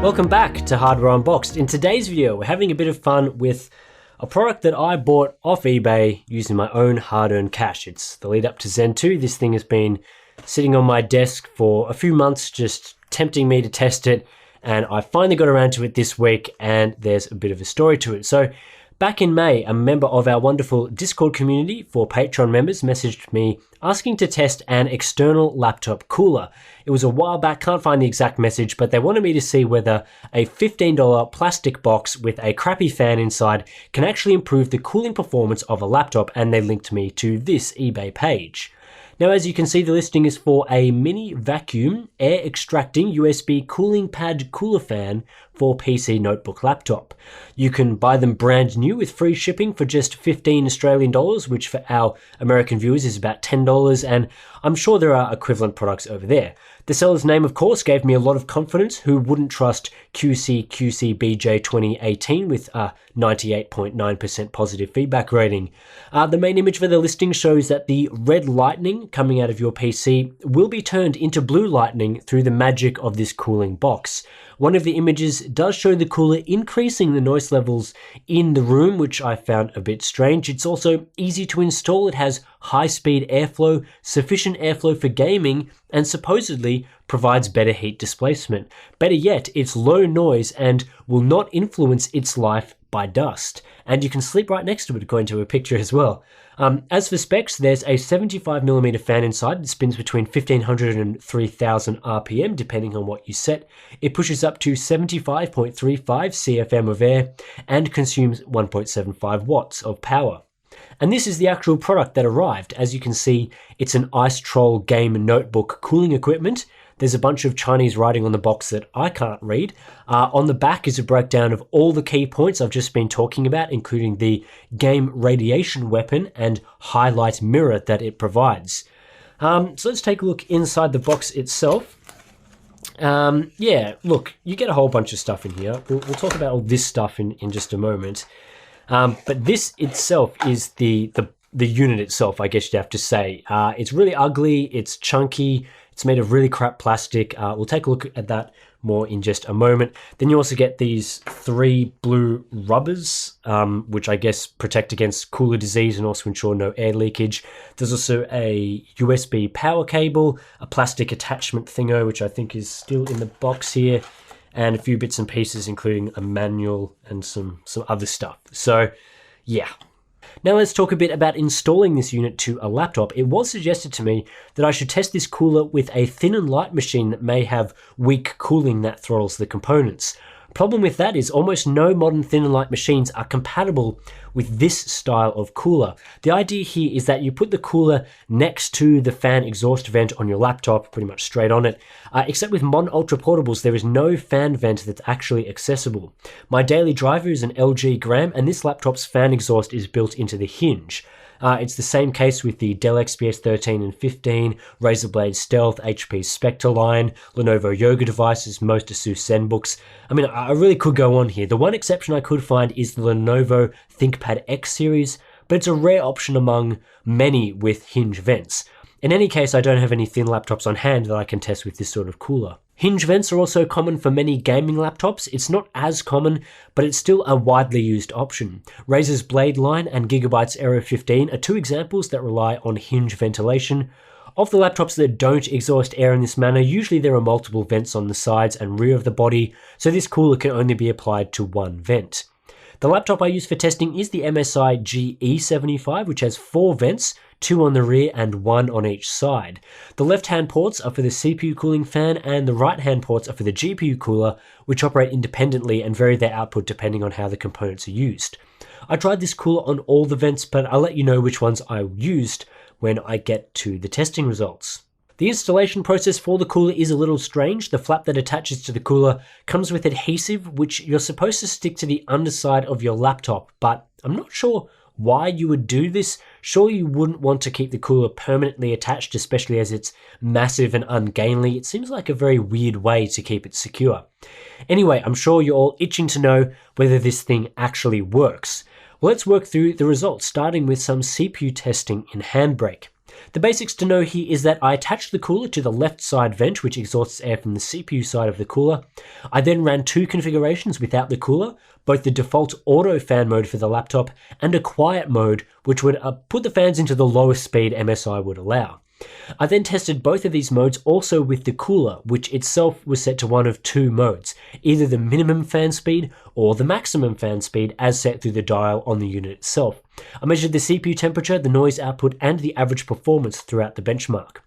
Welcome back to Hardware Unboxed. In today's video, we're having a bit of fun with a product that I bought off eBay using my own hard-earned cash. It's the lead up to Zen 2. This thing has been sitting on my desk for a few months, just tempting me to test it, and I finally got around to it this week, and there's a bit of a story to it. So back in May, a member of our wonderful Discord community for Patreon members messaged me asking to test an external laptop cooler. It was a while back, can't find the exact message, but they wanted me to see whether a $15 plastic box with a crappy fan inside can actually improve the cooling performance of a laptop, and they linked me to this eBay page. Now, as you can see, the listing is for a mini vacuum air extracting USB cooling pad cooler fan for PC notebook laptop. You can buy them brand new with free shipping for just 15 Australian dollars, which for our American viewers is about $10, and I'm sure there are equivalent products over there. The seller's name, of course, gave me a lot of confidence. Who wouldn't trust QCBJ 2018 with a 98.9% positive feedback rating? The main image for the listing shows that the red lightning coming out of your PC will be turned into blue lightning through the magic of this cooling box. One of the images does show the cooler increasing the noise levels in the room, which I found a bit strange. It's also easy to install. It has high-speed airflow, sufficient airflow for gaming, and supposedly provides better heat displacement. Better yet, it's low noise and will not influence its life by dust. And you can sleep right next to it, according to a picture as well. As for specs, there's a 75mm fan inside. It spins between 1500 and 3000 RPM, depending on what you set. It pushes up to 75.35 CFM of air and consumes 1.75 watts of power. And this is the actual product that arrived. As you can see, it's an Ice Troll game notebook cooling equipment. There's a bunch of Chinese writing on the box that I can't read. On the back is a breakdown of all the key points I've just been talking about, including the game radiation weapon and highlight mirror that it provides. So let's take a look inside the box itself. Yeah, look, you get a whole bunch of stuff in here. We'll talk about all this stuff in just a moment. But this itself is the unit itself, I guess you'd have to say. It's really ugly, it's chunky, it's made of really crap plastic. We'll take a look at that more in just a moment. Then you also get these 3 blue rubbers, which I guess protect against cooler disease and also ensure no air leakage. There's also a USB power cable, a plastic attachment thingo, which I think is still in the box here, and a few bits and pieces, including a manual and some other stuff. So, yeah. Now let's talk a bit about installing this unit to a laptop. It was suggested to me that I should test this cooler with a thin and light machine that may have weak cooling that throttles the components. Problem with that is almost no modern thin and light machines are compatible with this style of cooler. The idea here is that you put the cooler next to the fan exhaust vent on your laptop, pretty much straight on it, except with modern ultra portables there is no fan vent that's actually accessible. My daily driver is an LG Gram, and this laptop's fan exhaust is built into the hinge. It's the same case with the Dell XPS 13 and 15, Razer Blade Stealth, HP Spectre line, Lenovo Yoga devices, most ASUS ZenBooks. I mean, I really could go on here. The one exception I could find is the Lenovo ThinkPad X series, but it's a rare option among many with hinge vents. In any case, I don't have any thin laptops on hand that I can test with this sort of cooler. Hinge vents are also common for many gaming laptops. It's not as common, but it's still a widely used option. Razer's Blade line and Gigabyte's Aero 15 are 2 examples that rely on hinge ventilation. Of the laptops that don't exhaust air in this manner, usually there are multiple vents on the sides and rear of the body, so this cooler can only be applied to one vent. The laptop I use for testing is the MSI GE75, which has 4 vents, 2 on the rear and 1 on each side. The left-hand ports are for the CPU cooling fan, and the right-hand ports are for the GPU cooler, which operate independently and vary their output depending on how the components are used. I tried this cooler on all the vents, but I'll let you know which ones I used when I get to the testing results. The installation process for the cooler is a little strange. The flap that attaches to the cooler comes with adhesive, which you're supposed to stick to the underside of your laptop, but I'm not sure why you would do this. Surely you wouldn't want to keep the cooler permanently attached, especially as it's massive and ungainly. It seems like a very weird way to keep it secure. Anyway, I'm sure you're all itching to know whether this thing actually works. Well, let's work through the results, starting with some CPU testing in Handbrake. The basics to know here is that I attached the cooler to the left side vent, which exhausts air from the CPU side of the cooler. I then ran two configurations without the cooler, both the default auto fan mode for the laptop and a quiet mode, which would put the fans into the lowest speed MSI would allow. I then tested both of these modes also with the cooler, which itself was set to one of two modes, either the minimum fan speed or the maximum fan speed as set through the dial on the unit itself. I measured the CPU temperature, the noise output, and the average performance throughout the benchmark.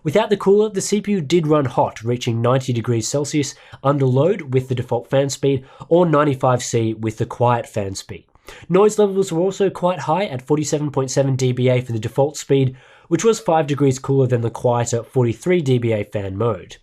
Without the cooler, the CPU did run hot, reaching 90 degrees Celsius under load with the default fan speed, or 95C with the quiet fan speed. Noise levels were also quite high at 47.7 dBA for the default speed, which was 5 degrees cooler than the quieter 43 dBA fan mode.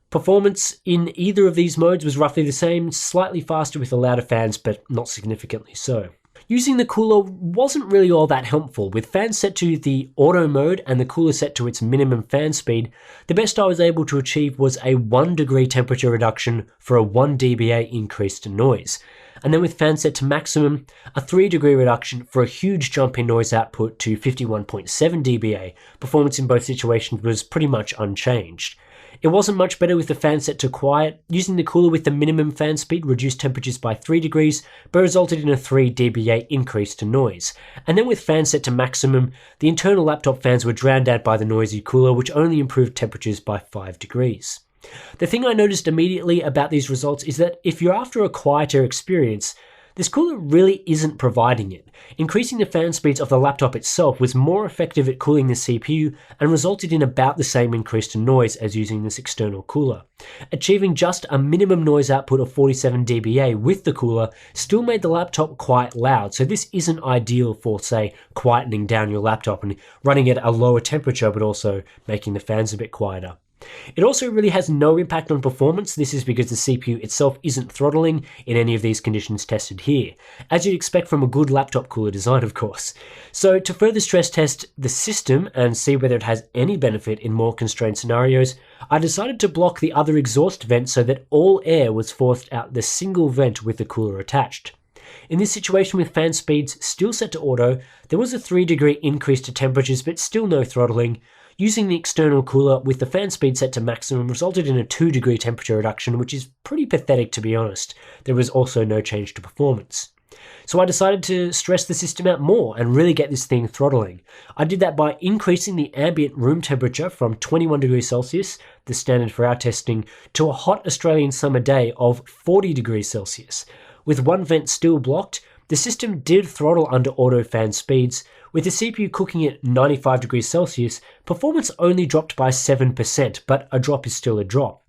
Performance in either of these modes was roughly the same, slightly faster with the louder fans, but not significantly so. Using the cooler wasn't really all that helpful. With fans set to the auto mode and the cooler set to its minimum fan speed, the best I was able to achieve was a 1 degree temperature reduction for a 1 dBA increase to noise. And then with fans set to maximum, a 3 degree reduction for a huge jump in noise output to 51.7 dBA. Performance in both situations was pretty much unchanged. It wasn't much better with the fan set to quiet. Using the cooler with the minimum fan speed reduced temperatures by 3 degrees, but resulted in a 3 dBA increase to noise. And then with fans set to maximum, the internal laptop fans were drowned out by the noisy cooler, which only improved temperatures by 5 degrees. The thing I noticed immediately about these results is that if you're after a quieter experience, this cooler really isn't providing it. Increasing the fan speeds of the laptop itself was more effective at cooling the CPU and resulted in about the same increase to noise as using this external cooler. Achieving just a minimum noise output of 47 dBA with the cooler still made the laptop quite loud, so this isn't ideal for, say, quietening down your laptop and running it at a lower temperature but also making the fans a bit quieter. It also really has no impact on performance. This is because the CPU itself isn't throttling in any of these conditions tested here, as you'd expect from a good laptop cooler design, of course. So to further stress test the system and see whether it has any benefit in more constrained scenarios, I decided to block the other exhaust vent so that all air was forced out the single vent with the cooler attached. In this situation with fan speeds still set to auto, there was a 3 degree increase to temperatures but still no throttling. Using the external cooler with the fan speed set to maximum resulted in a 2 degree temperature reduction, which is pretty pathetic to be honest. There was also no change to performance. So I decided to stress the system out more and really get this thing throttling. I did that by increasing the ambient room temperature from 21 degrees Celsius, the standard for our testing, to a hot Australian summer day of 40 degrees Celsius. With one vent still blocked, the system did throttle under auto fan speeds. With the CPU cooking at 95 degrees Celsius, performance only dropped by 7%, but a drop is still a drop.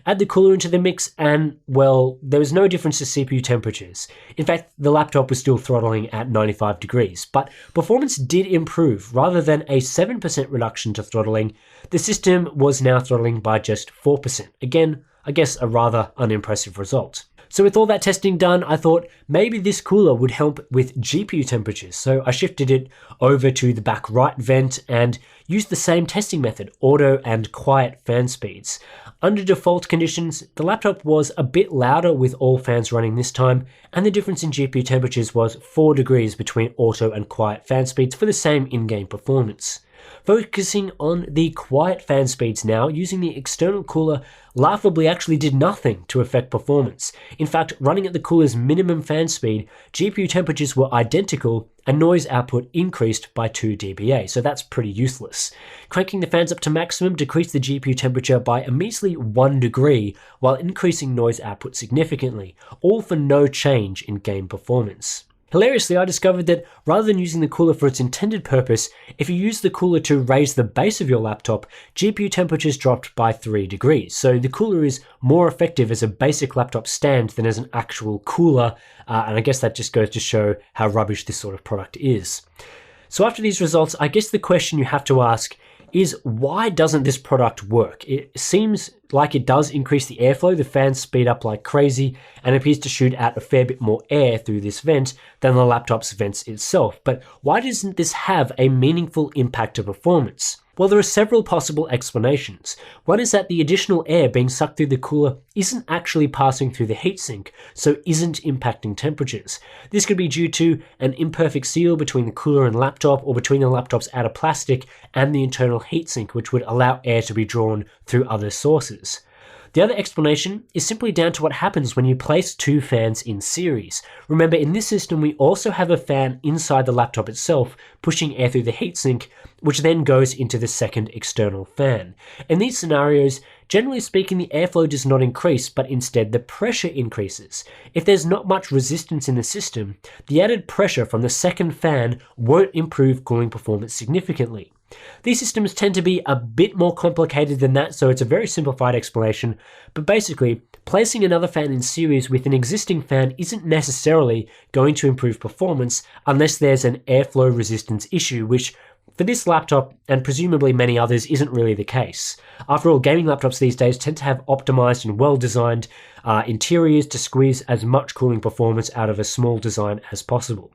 Add the cooler into the mix and, well, there was no difference to CPU temperatures. In fact, the laptop was still throttling at 95 degrees, but performance did improve. Rather than a 7% reduction to throttling, the system was now throttling by just 4%. Again, I guess a rather unimpressive result. So with all that testing done, I thought maybe this cooler would help with GPU temperatures. So I shifted it over to the back right vent and used the same testing method, auto and quiet fan speeds. Under default conditions, the laptop was a bit louder with all fans running this time, and the difference in GPU temperatures was 4 degrees between auto and quiet fan speeds for the same in-game performance. Focusing on the quiet fan speeds now, using the external cooler laughably actually did nothing to affect performance. In fact, running at the cooler's minimum fan speed, GPU temperatures were identical and noise output increased by 2 dBA, so that's pretty useless. Cranking the fans up to maximum decreased the GPU temperature by a measly 1 degree, while increasing noise output significantly, all for no change in game performance. Hilariously, I discovered that rather than using the cooler for its intended purpose, if you use the cooler to raise the base of your laptop, GPU temperatures dropped by 3 degrees. So the cooler is more effective as a basic laptop stand than as an actual cooler, and I guess that just goes to show how rubbish this sort of product is. So after these results, I guess the question you have to ask is, why doesn't this product work? It seems like it does increase the airflow, the fans speed up like crazy, and appears to shoot out a fair bit more air through this vent than the laptop's vents itself. But why doesn't this have a meaningful impact to performance? Well, there are several possible explanations. One is that the additional air being sucked through the cooler isn't actually passing through the heatsink, so isn't impacting temperatures. This could be due to an imperfect seal between the cooler and laptop, or between the laptop's outer plastic and the internal heatsink, which would allow air to be drawn through other sources. The other explanation is simply down to what happens when you place two fans in series. Remember, in this system we also have a fan inside the laptop itself, pushing air through the heatsink, which then goes into the second external fan. In these scenarios, generally speaking, the airflow does not increase, but instead the pressure increases. If there's not much resistance in the system, the added pressure from the second fan won't improve cooling performance significantly. These systems tend to be a bit more complicated than that, so it's a very simplified explanation, but basically, placing another fan in series with an existing fan isn't necessarily going to improve performance unless there's an airflow resistance issue, which for this laptop, and presumably many others, isn't really the case. After all, gaming laptops these days tend to have optimized and well-designed interiors to squeeze as much cooling performance out of a small design as possible.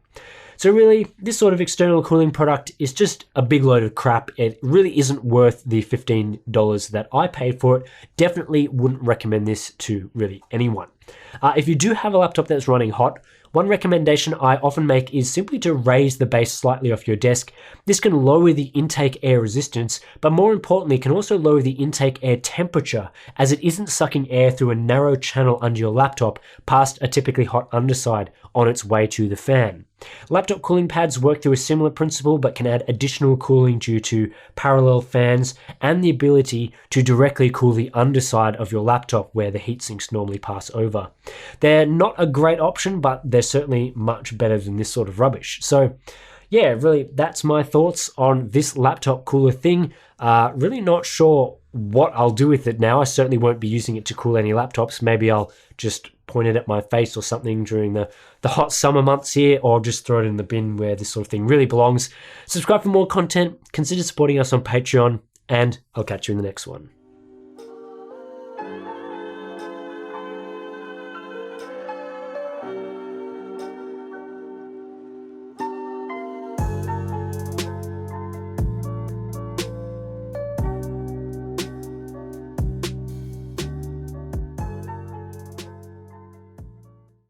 So really, this sort of external cooling product is just a big load of crap. It really isn't worth the $15 that I paid for it. Definitely wouldn't recommend this to really anyone. If you do have a laptop that's running hot, one recommendation I often make is simply to raise the base slightly off your desk. This can lower the intake air resistance, but more importantly, can also lower the intake air temperature, as it isn't sucking air through a narrow channel under your laptop past a typically hot underside on its way to the fan. Laptop cooling pads work through a similar principle, but can add additional cooling due to parallel fans and the ability to directly cool the underside of your laptop where the heatsinks normally pass over. They're not a great option, but they're certainly much better than this sort of rubbish. So yeah, really, that's my thoughts on this laptop cooler thing. Really not sure what I'll do with it now. I certainly won't be using it to cool any laptops. Maybe I'll just point it at my face or something during the hot summer months here, or just throw it in the bin where this sort of thing really belongs. Subscribe for more content, consider supporting us on Patreon, and I'll catch you in the next one.